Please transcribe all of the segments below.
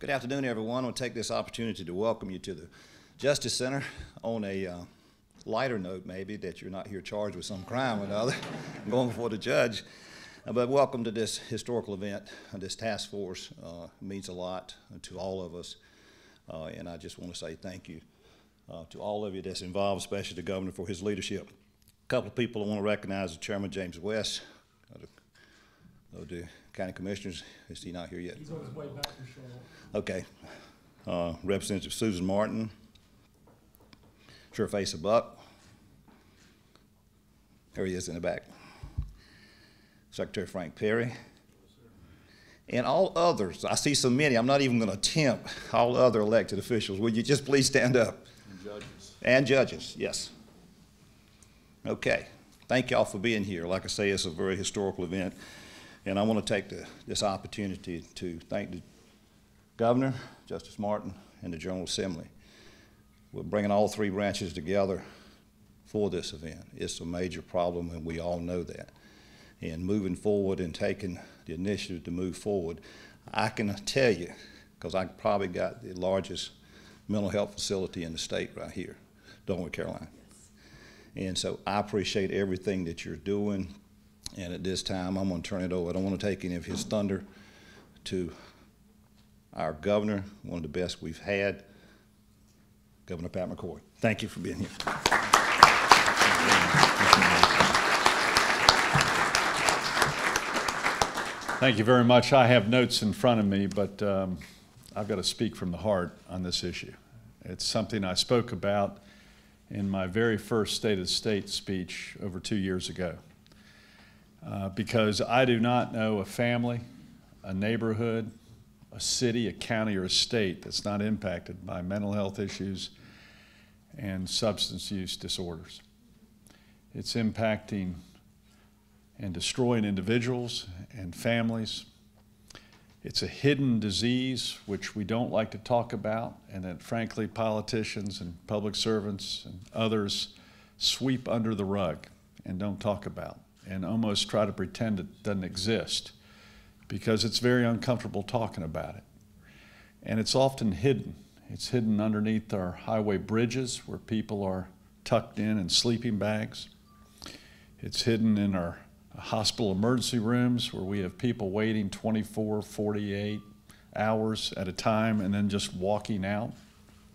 Good afternoon, everyone. I'll take this opportunity to welcome you to the Justice Center on a lighter note, maybe, that you're not here charged with some crime or another, going before the judge. But welcome to this historical event. This task force means a lot to all of us, and I just want to say thank you to all of you that's involved, especially the governor for his leadership. A couple of people I want to recognize: the Chairman James West, the county commissioners. Is he not here yet? He's on his way back from Charlotte. Okay. Representative Susan Martin, Sheriff Asa Buck. There he is in the back. Secretary Frank Perry. And all others. I see so many, I'm not even going to attempt all other elected officials. Would you just please stand up? And judges. And judges, yes. Okay. Thank y'all for being here. Like I say, it's a very historical event. And I want to take this opportunity to thank the Governor, Justice Martin, and the General Assembly. We're bringing all three branches together for this event. It's a major problem, and we all know that. And moving forward and taking the initiative to move forward, I can tell you, because I probably got the largest mental health facility in the state right here, North Carolina. And so I appreciate everything that you're doing. And at this time, I'm going to turn it over. I don't want to take any of his thunder to our governor, one of the best we've had, Governor Pat McCrory. Thank you for being here. Thank you very much. I have notes in front of me, but I've got to speak from the heart on this issue. It's something I spoke about in my very first State of the State speech over 2 years ago. Because I do not know a family, a neighborhood, a city, a county, or a state that's not impacted by mental health issues and substance use disorders. It's impacting and destroying individuals and families. It's a hidden disease which we don't like to talk about, and that frankly politicians and public servants and others sweep under the rug and don't talk about, and almost try to pretend it doesn't exist, because it's very uncomfortable talking about it. And it's often hidden. It's hidden underneath our highway bridges where people are tucked in sleeping bags. It's hidden in our hospital emergency rooms where we have people waiting 24, 48 hours at a time and then just walking out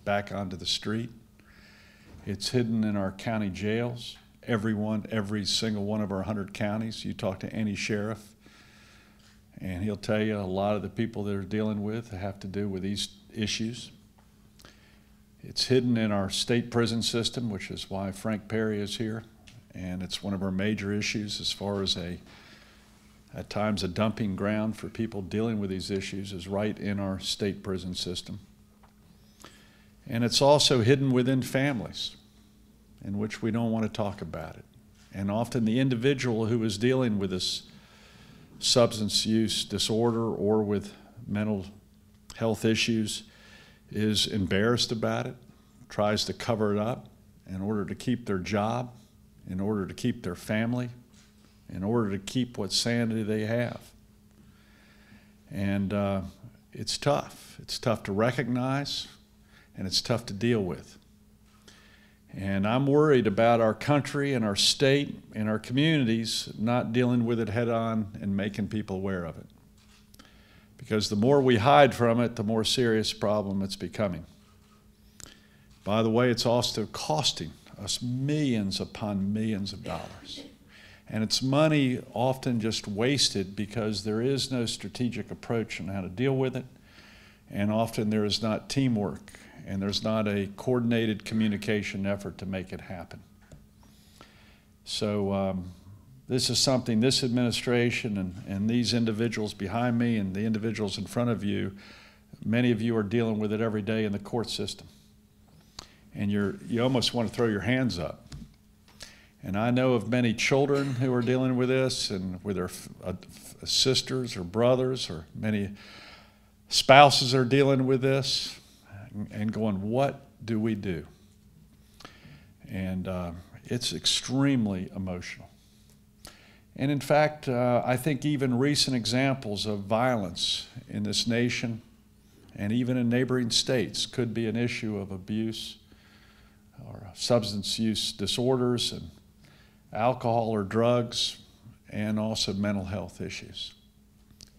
back onto the street. It's hidden in our county jails. Every single one of our 100 counties, you talk to any sheriff, and he'll tell you a lot of the people they're dealing with have to do with these issues. It's hidden in our state prison system, which is why Frank Perry is here, and it's one of our major issues as far as at times a dumping ground for people dealing with these issues is right in our state prison system. And it's also hidden within families, in which we don't want to talk about it. And often the individual who is dealing with this substance use disorder or with mental health issues is embarrassed about it, tries to cover it up in order to keep their job, in order to keep their family, in order to keep what sanity they have. And it's tough. It's tough to recognize, and it's tough to deal with. And I'm worried about our country and our state and our communities not dealing with it head on and making people aware of it. Because the more we hide from it, the more serious problem it's becoming. By the way, it's also costing us millions upon millions of dollars. And it's money often just wasted because there is no strategic approach on how to deal with it. And often there is not teamwork, and there's not a coordinated communication effort to make it happen. So this is something this administration and these individuals behind me and the individuals in front of you, many of you are dealing with it every day in the court system. And you almost want to throw your hands up. And I know of many children who are dealing with this, and with their sisters or brothers, or many spouses are dealing with this, and going, what do we do? And it's extremely emotional. And in fact, I think even recent examples of violence in this nation and even in neighboring states could be an issue of abuse or substance use disorders and alcohol or drugs, and also mental health issues.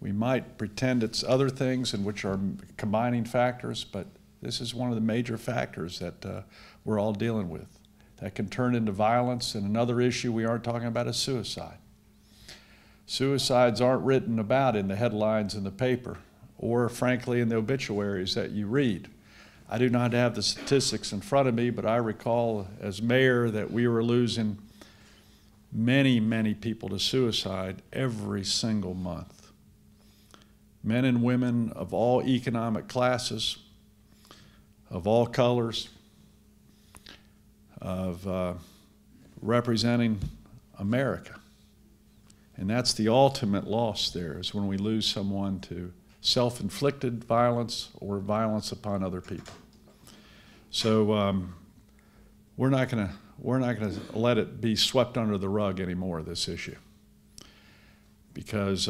We might pretend it's other things in which are combining factors, but this is one of the major factors that we're all dealing with that can turn into violence. And another issue we aren't talking about is suicide. Suicides aren't written about in the headlines in the paper or, frankly, in the obituaries that you read. I do not have the statistics in front of me, but I recall as mayor that we were losing many, many people to suicide every single month. Men and women of all economic classes, of all colors, of representing America. And that's the ultimate loss there, is when we lose someone to self-inflicted violence or violence upon other people. So we're not going to let it be swept under the rug anymore, this issue, because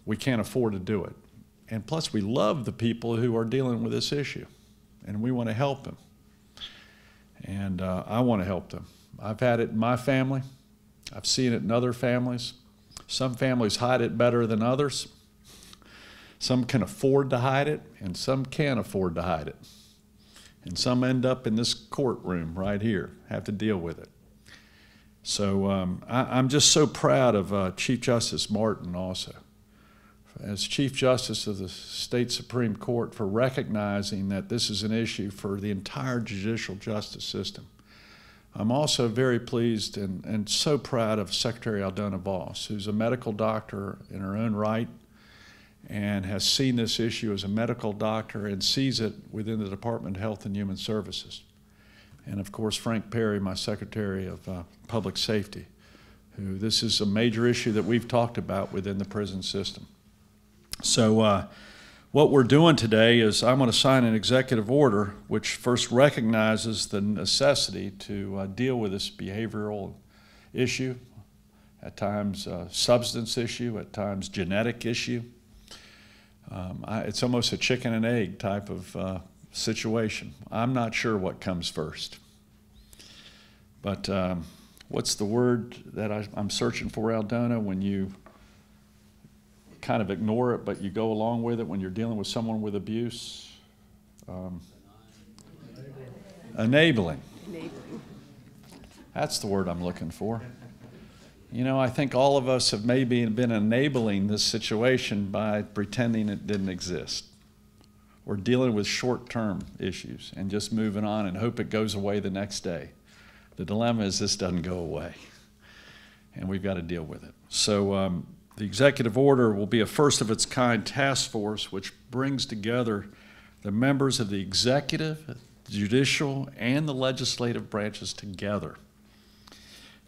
we can't afford to do it. And plus, we love the people who are dealing with this issue, and we want to help them. And I want to help them. I've had it in my family. I've seen it in other families. Some families hide it better than others. Some can afford to hide it, and some can't afford to hide it. And some end up in this courtroom right here, have to deal with it. So I'm just so proud of Chief Justice Martin also, as Chief Justice of the State Supreme Court, for recognizing that this is an issue for the entire judicial justice system. I'm also very pleased and so proud of Secretary Aldona Boss, who's a medical doctor in her own right and has seen this issue as a medical doctor and sees it within the Department of Health and Human Services. And of course, Frank Perry, my Secretary of Public Safety, who this is a major issue that we've talked about within the prison system. So what we're doing today is I'm going to sign an executive order which first recognizes the necessity to deal with this behavioral issue, at times substance issue, at times genetic issue. It's almost a chicken and egg type of situation. I'm not sure what comes first. But what's the word that I'm searching for, Aldona, when you kind of ignore it but you go along with it when you're dealing with someone with abuse? Enabling. That's the word I'm looking for. You know, I think all of us have maybe been enabling this situation by pretending it didn't exist, or dealing with short-term issues and just moving on and hope it goes away the next day. The dilemma is this doesn't go away, and we've got to deal with it. So the executive order will be a first-of-its-kind task force which brings together the members of the executive, judicial, and the legislative branches together.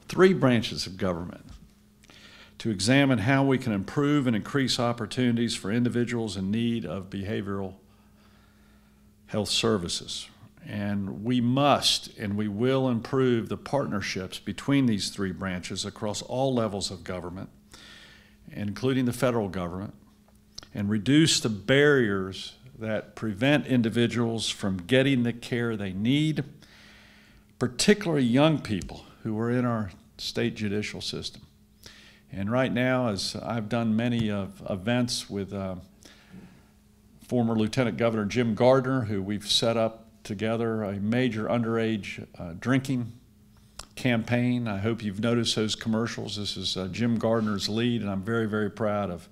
3 branches of government, to examine how we can improve and increase opportunities for individuals in need of behavioral health services. And we must and we will improve the partnerships between these 3 branches across all levels of government, including the federal government, and reduce the barriers that prevent individuals from getting the care they need, particularly young people who are in our state judicial system. And right now, as I've done many events with former Lieutenant Governor Jim Gardner, who we've set up together a major underage drinking campaign. I hope you've noticed those commercials. This is Jim Gardner's lead, and I'm very, very proud of,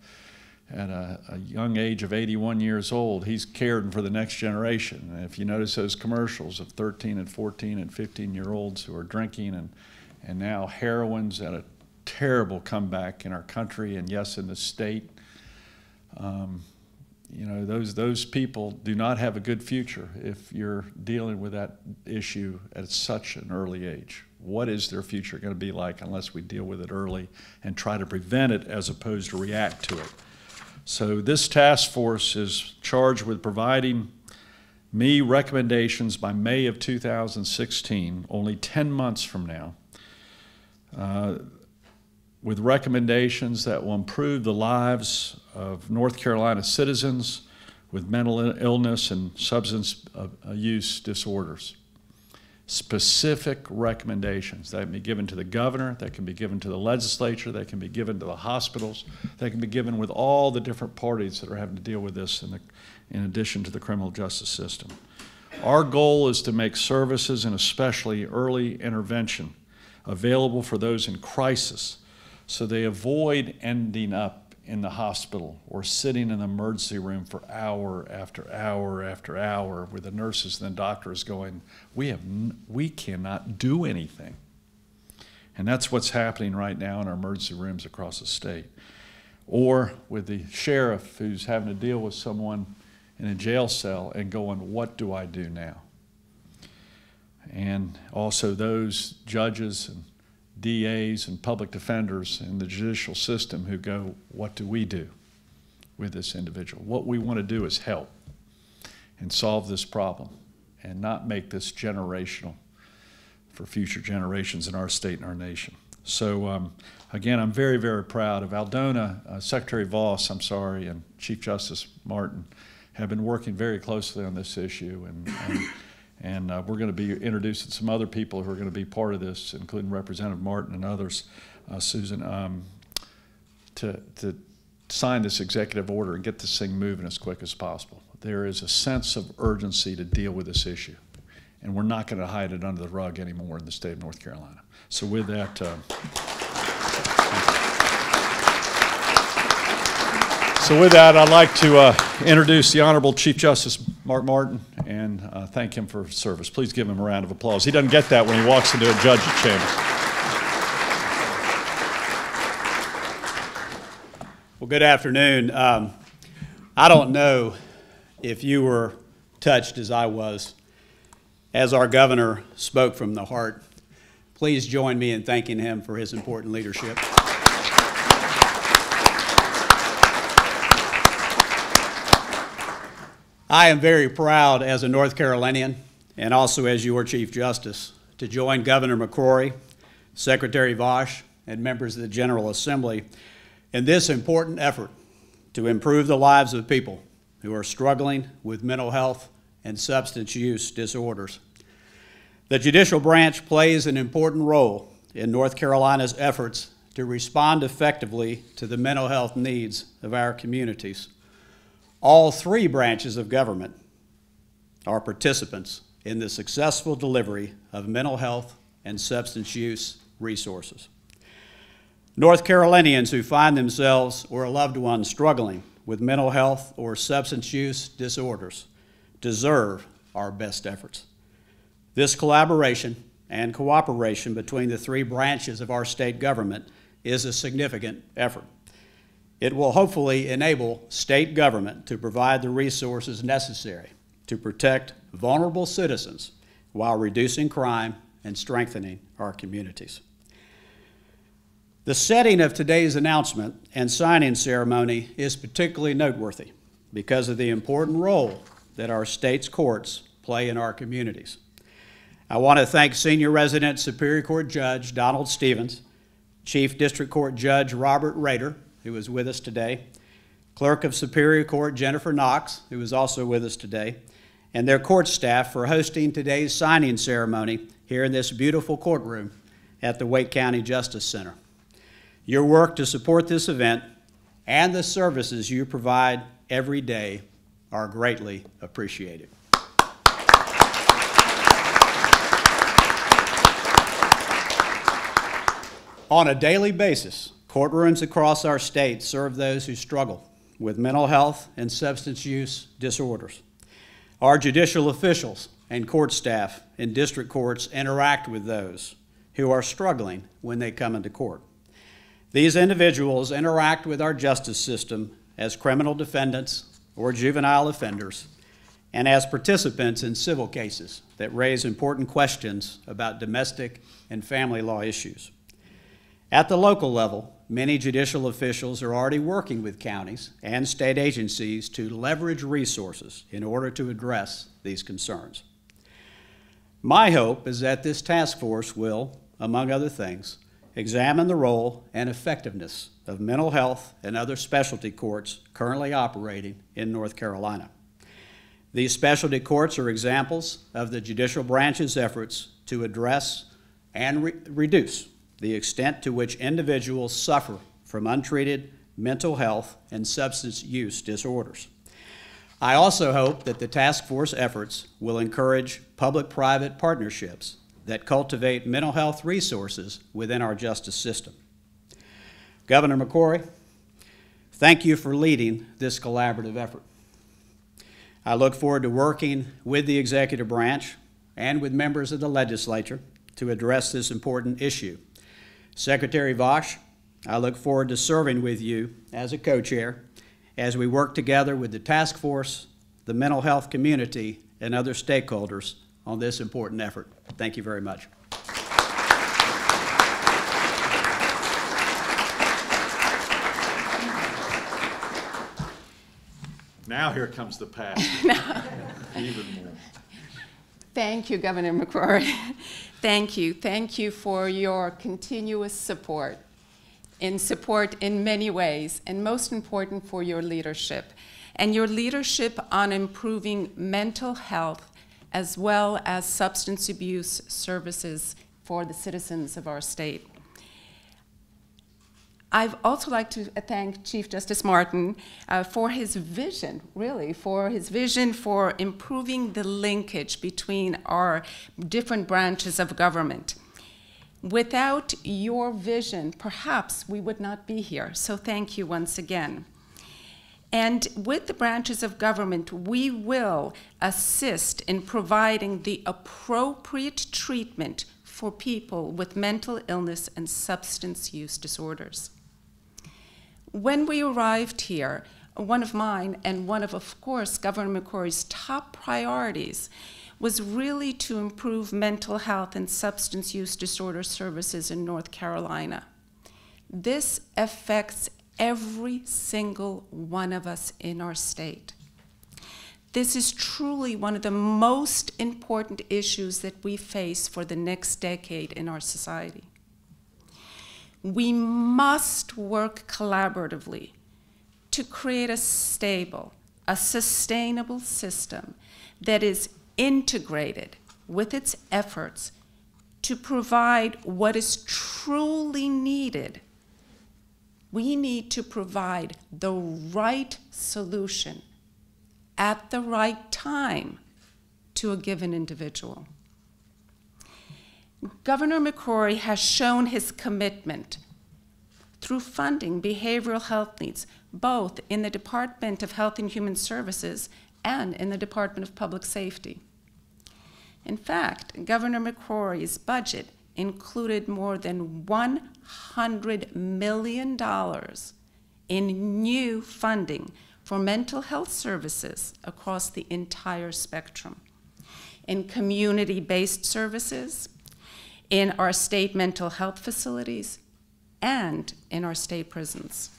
at a young age of 81 years old, he's caring for the next generation. And if you notice those commercials of 13 and 14 and 15-year-olds who are drinking and now heroin's at a terrible comeback in our country and yes, in the state. You know, those people do not have a good future if you're dealing with that issue at such an early age. What is their future going to be like unless we deal with it early and try to prevent it as opposed to react to it? So this task force is charged with providing me recommendations by May of 2016, only 10 months from now, with recommendations that will improve the lives of North Carolina citizens with mental illness and substance use disorders. Specific recommendations that can be given to the governor, that can be given to the legislature, that can be given to the hospitals, that can be given with all the different parties that are having to deal with this in addition to the criminal justice system. Our goal is to make services and especially early intervention available for those in crisis so they avoid ending up in the hospital or sitting in the emergency room for hour after hour after hour with the nurses and the doctors going, we cannot do anything. And that's what's happening right now in our emergency rooms across the state. Or with the sheriff who's having to deal with someone in a jail cell and going, what do I do now? And also those judges and DAs and public defenders in the judicial system who go, what do we do with this individual? What we want to do is help and solve this problem and not make this generational for future generations in our state and our nation. So again, I'm very, very proud of Aldona, Secretary Vos, and Chief Justice Martin have been working very closely on this issue, and we're going to be introducing some other people who are going to be part of this, including Representative Martin and others, Susan, to sign this executive order and get this thing moving as quick as possible. There is a sense of urgency to deal with this issue, and we're not going to hide it under the rug anymore in the state of North Carolina. So with that, I'd like to introduce the Honorable Chief Justice Mark Martin and thank him for his service. Please give him a round of applause. He doesn't get that when he walks into a judge's chamber. Well, good afternoon. I don't know if you were touched as I was as our governor spoke from the heart. Please join me in thanking him for his important leadership. I am very proud as a North Carolinian and also as your Chief Justice to join Governor McCrory, Secretary Vos, and members of the General Assembly in this important effort to improve the lives of people who are struggling with mental health and substance use disorders. The judicial branch plays an important role in North Carolina's efforts to respond effectively to the mental health needs of our communities. All three branches of government are participants in the successful delivery of mental health and substance use resources. North Carolinians who find themselves or a loved one struggling with mental health or substance use disorders deserve our best efforts. This collaboration and cooperation between the three branches of our state government is a significant effort. It will hopefully enable state government to provide the resources necessary to protect vulnerable citizens while reducing crime and strengthening our communities. The setting of today's announcement and signing ceremony is particularly noteworthy because of the important role that our state's courts play in our communities. I want to thank Senior Resident Superior Court Judge Donald Stevens, Chief District Court Judge Robert Rader, who is with us today, Clerk of Superior Court Jennifer Knox, who is also with us today, and their court staff for hosting today's signing ceremony here in this beautiful courtroom at the Wake County Justice Center. Your work to support this event and the services you provide every day are greatly appreciated. On a daily basis, courtrooms across our state serve those who struggle with mental health and substance use disorders. Our judicial officials and court staff in district courts interact with those who are struggling when they come into court. These individuals interact with our justice system as criminal defendants or juvenile offenders and as participants in civil cases that raise important questions about domestic and family law issues. At the local level, many judicial officials are already working with counties and state agencies to leverage resources in order to address these concerns. My hope is that this task force will, among other things, examine the role and effectiveness of mental health and other specialty courts currently operating in North Carolina. These specialty courts are examples of the judicial branch's efforts to address and reduce the extent to which individuals suffer from untreated mental health and substance use disorders. I also hope that the task force efforts will encourage public-private partnerships that cultivate mental health resources within our justice system. Governor McCrory, thank you for leading this collaborative effort. I look forward to working with the executive branch and with members of the legislature to address this important issue. Secretary Vaush, I look forward to serving with you as a co-chair as we work together with the task force, the mental health community, and other stakeholders on this important effort. Thank you very much. Now here comes the passion. Even more. Thank you, Governor McCrory. Thank you. Thank you for your continuous support in many ways, and most important for your leadership. And your leadership on improving mental health as well as substance abuse services for the citizens of our state. I'd also like to thank Chief Justice Martin for his vision, really, for his vision for improving the linkage between our different branches of government. Without your vision, perhaps we would not be here. So thank you once again. And with the branches of government, we will assist in providing the appropriate treatment for people with mental illness and substance use disorders. When we arrived here, one of mine and one of course, Governor McCrory's top priorities was really to improve mental health and substance use disorder services in North Carolina. This affects every single one of us in our state. This is truly one of the most important issues that we face for the next decade in our society. We must work collaboratively to create a stable, a sustainable system that is integrated with its efforts to provide what is truly needed. We need to provide the right solution at the right time to a given individual. Governor McCrory has shown his commitment through funding behavioral health needs, both in the Department of Health and Human Services and in the Department of Public Safety. In fact, Governor McCrory's budget included more than $100 million in new funding for mental health services across the entire spectrum, in community-based services, in our state mental health facilities, and in our state prisons.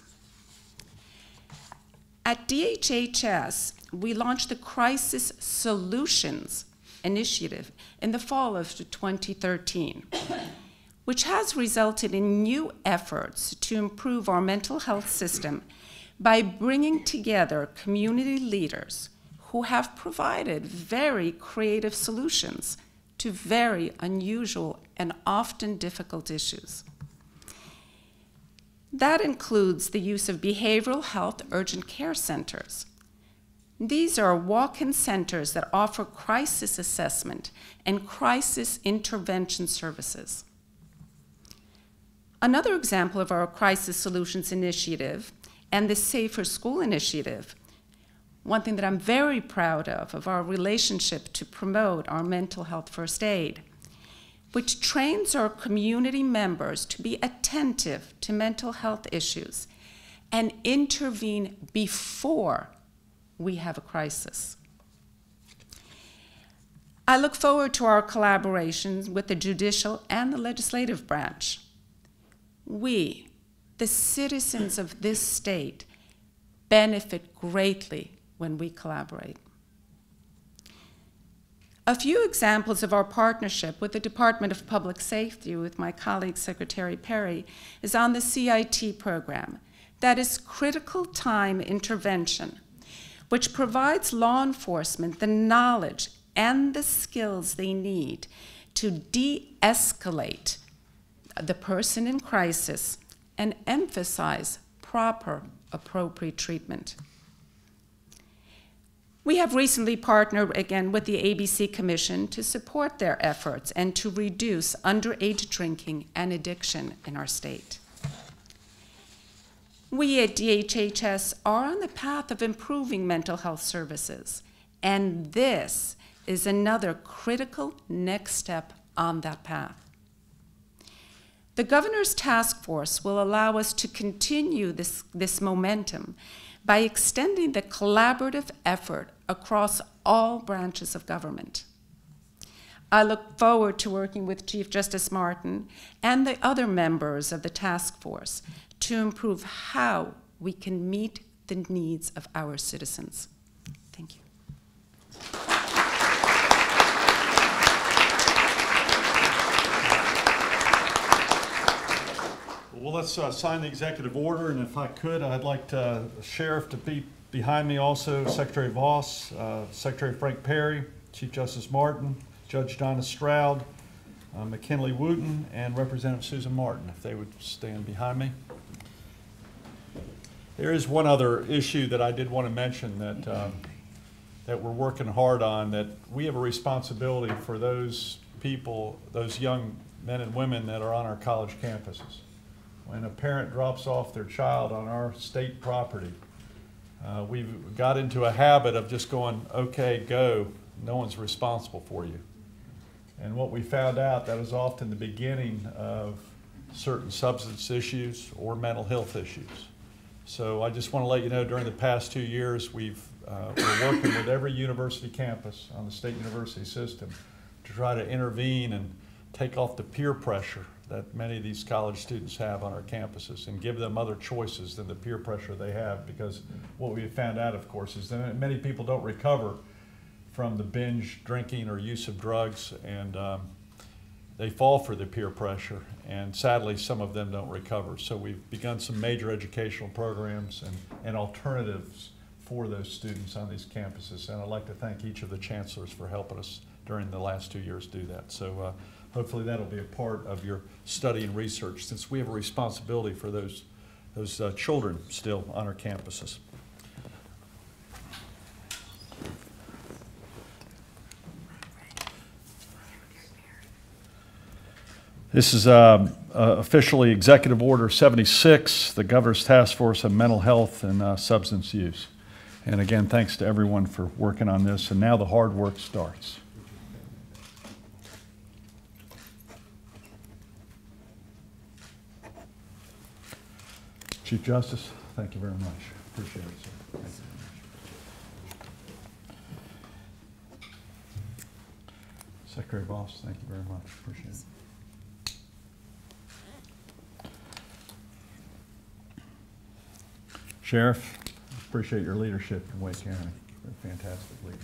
At DHHS, we launched the Crisis Solutions Initiative in the fall of 2013, which has resulted in new efforts to improve our mental health system by bringing together community leaders who have provided very creative solutions to very unusual and often difficult issues. That includes the use of behavioral health urgent care centers. These are walk-in centers that offer crisis assessment and crisis intervention services. Another example of our Crisis Solutions Initiative and the Safer School Initiative, one thing that I'm very proud of our relationship to promote our mental health first aid, which trains our community members to be attentive to mental health issues and intervene before we have a crisis. I look forward to our collaborations with the judicial and the legislative branch. We, the citizens of this state, benefit greatly when we collaborate. A few examples of our partnership with the Department of Public Safety with my colleague Secretary Perry is on the CIT program. That is critical time intervention, which provides law enforcement the knowledge and the skills they need to de-escalate the person in crisis and emphasize proper, appropriate treatment. We have recently partnered again with the ABC Commission to support their efforts and to reduce underage drinking and addiction in our state. We at DHHS are on the path of improving mental health services, and this is another critical next step on that path. The Governor's Task Force will allow us to continue this momentum by extending the collaborative effort across all branches of government. I look forward to working with Chief Justice Martin and the other members of the task force to improve how we can meet the needs of our citizens. Thank you. Well, let's sign the executive order, and if I could, I'd like the Sheriff to be behind me also, Secretary Voss, Secretary Frank Perry, Chief Justice Martin, Judge Donna Stroud, McKinley Wooten, and Representative Susan Martin, if they would stand behind me. There is one other issue that I did want to mention that we're working hard on, that we have a responsibility for those people, those young men and women that are on our college campuses. When a parent drops off their child on our state property, we've got into a habit of just going, okay, go, no one's responsible for you. And what we found out, that was often the beginning of certain substance issues or mental health issues. So I just want to let you know, during the past 2 years, we're working with every university campus on the state university system to try to intervene and take off the peer pressure that many of these college students have on our campuses and give them other choices than the peer pressure they have, because what we have found out, of course, is that many people don't recover from the binge drinking or use of drugs, and they fall for the peer pressure, and sadly some of them don't recover. So we've begun some major educational programs and alternatives for those students on these campuses, and I'd like to thank each of the chancellors for helping us during the last 2 years do that. So hopefully that'll be a part of your study and research, since we have a responsibility for those children still on our campuses. This is officially Executive Order 76, the Governor's Task Force on Mental Health and Substance Use. And again, thanks to everyone for working on this. And now the hard work starts. Chief Justice, thank you very much. Appreciate it, sir. Thank you very much. Secretary Voss, thank you very much. Appreciate it. Sheriff, appreciate your leadership in Wake County. You're a fantastic leader.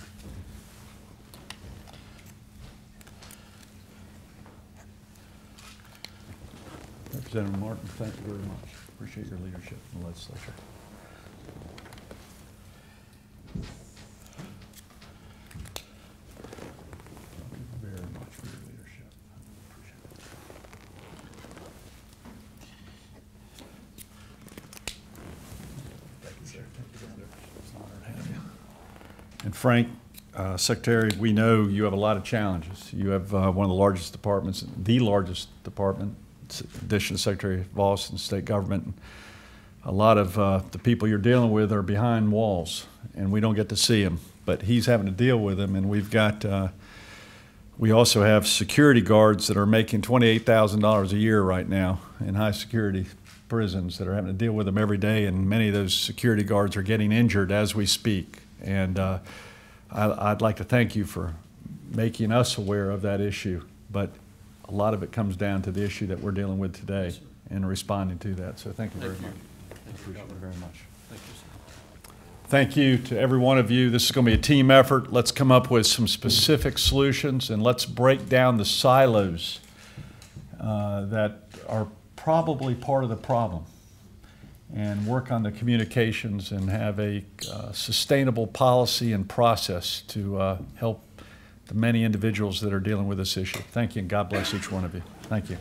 Representative Martin, thank you very much. Appreciate your leadership in the legislature. Thank you very much for your leadership. Appreciate it. Thank you, sir. It's an honor to have you. And Frank, Secretary, we know you have a lot of challenges. You have one of the largest departments, the largest department, in addition to Secretary Voss and state government. A lot of the people you're dealing with are behind walls, and we don't get to see them, but he's having to deal with them. And we've got, we also have security guards that are making $28,000 a year right now in high security prisons that are having to deal with them every day, and many of those security guards are getting injured as we speak. And I'd like to thank you for making us aware of that issue, but a lot of it comes down to the issue that we're dealing with today and responding to that. So thank you very much. Appreciate it very much. Thank you, sir. Thank you to every one of you. This is going to be a team effort. Let's come up with some specific solutions, and let's break down the silos that are probably part of the problem. and work on the communications and have a sustainable policy and process to help the many individuals that are dealing with this issue. Thank you, and God bless each one of you. Thank you.